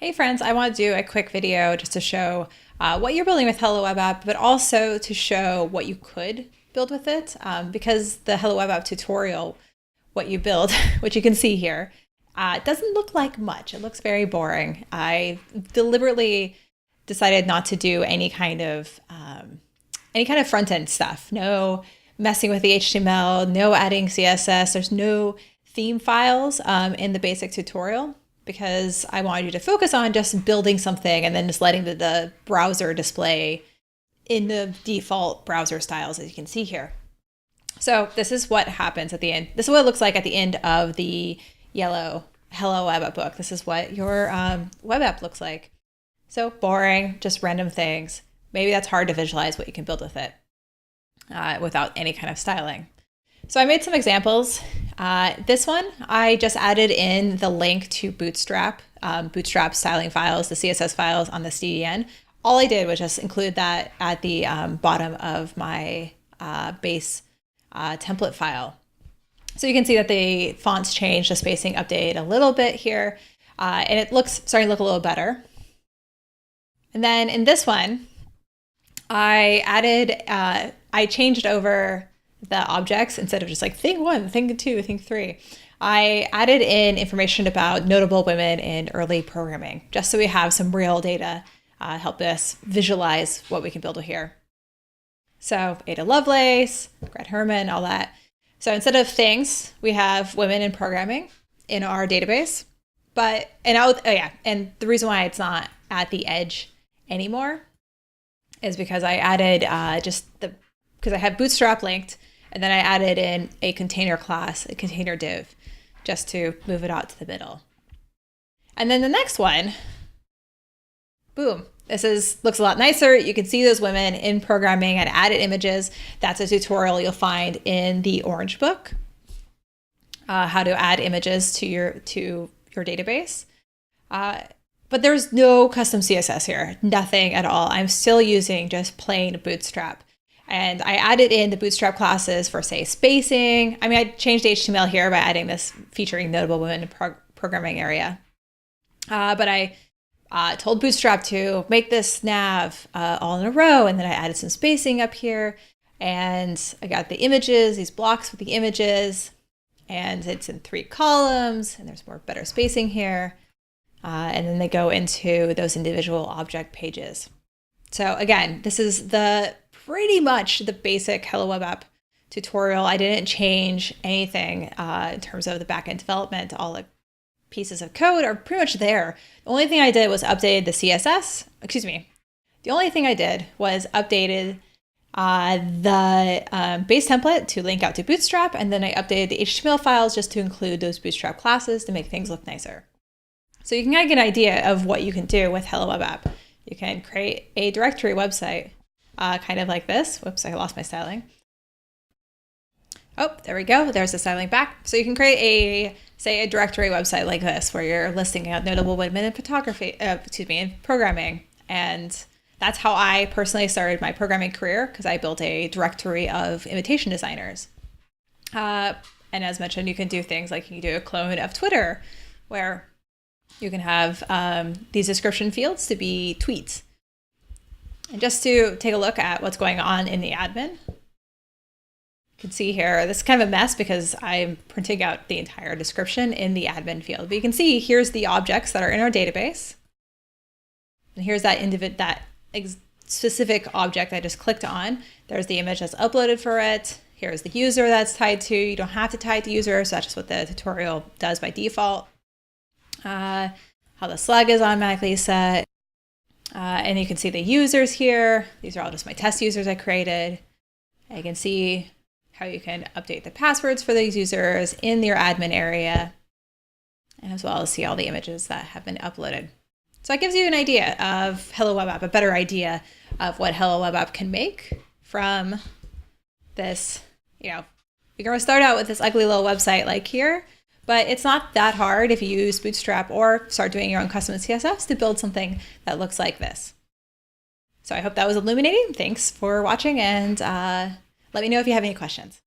Hey friends, I want to do a quick video just to show what you're building with Hello Web App, but also to show what you could build with it. Because the Hello Web App tutorial, what you build, which you can see here, doesn't look like much. It looks very boring. I deliberately decided not to do any kind of front-end stuff. No messing with the HTML, no adding CSS. There's no theme files in the basic tutorial, because I wanted you to focus on just building something and then just letting the browser display in the default browser styles, as you can see here. So this is what happens at the end. This is what it looks like at the end of the yellow Hello Web App book. This is what your web app looks like. So boring, just random things. Maybe that's hard to visualize what you can build with it without any kind of styling. So I made some examples. This one, I just added in the link to Bootstrap, Bootstrap styling files, the CSS files on the CDN. All I did was just include that at the bottom of my base template file. So you can see that the fonts changed, the spacing updated a little bit here, and it looks starting to look a little better. And then in this one, I changed over the objects. Instead of just like thing 1, thing 2, thing 3, I added in information about notable women in early programming, just so we have some real data help us visualize what we can build here. So Ada Lovelace, Greta Herman, all that. So instead of things, we have women in programming in our database. And the reason why it's not at the edge anymore is because I added because I have Bootstrap linked, and then I added in a container class, a container div, just to move it out to the middle. And then the next one, boom, looks a lot nicer. You can see those women in programming and added images. That's a tutorial you'll find in the Orange book, how to add images to your database. But there's no custom CSS here, nothing at all. I'm still using just plain Bootstrap. And I added in the Bootstrap classes for, say, spacing. I mean, I changed HTML here by adding this featuring notable women in programming area. But I told Bootstrap to make this nav all in a row, and then I added some spacing up here. And I got the images, these blocks with the images, and it's in 3 columns, and there's better spacing here. And then they go into those individual object pages. So again, this is pretty much the basic Hello Web App tutorial. I didn't change anything in terms of the backend development. All the pieces of code are pretty much there. The only thing I did was updated the CSS. The only thing I did was updated the base template to link out to Bootstrap, and then I updated the HTML files just to include those Bootstrap classes to make things look nicer. So you can get an idea of what you can do with Hello Web App. You can create a directory website, kind of like this. Whoops, I lost my styling. Oh, there we go. There's the styling back. So you can create a directory website like this, where you're listing out notable women in in programming. And that's how I personally started my programming career, because I built a directory of imitation designers. And as mentioned, you can do things like you can do a clone of Twitter, where you can have these description fields to be tweets. And just to take a look at what's going on in the admin, you can see here, this is kind of a mess because I'm printing out the entire description in the admin field. But you can see here's the objects that are in our database. And here's that specific object I just clicked on. There's the image that's uploaded for it. Here's the user that's tied to. You don't have to tie it to user, so that's just what the tutorial does by default. How the slug is automatically set. And you can see the users here. These are all just my test users I created. And you can see how you can update the passwords for these users in your admin area, and as well as see all the images that have been uploaded. So that gives you an idea of Hello Web App, a better idea of what Hello Web App can make from this. You're going to start out with this ugly little website like here, but it's not that hard if you use Bootstrap or start doing your own custom CSS to build something that looks like this. So I hope that was illuminating. Thanks for watching, and let me know if you have any questions.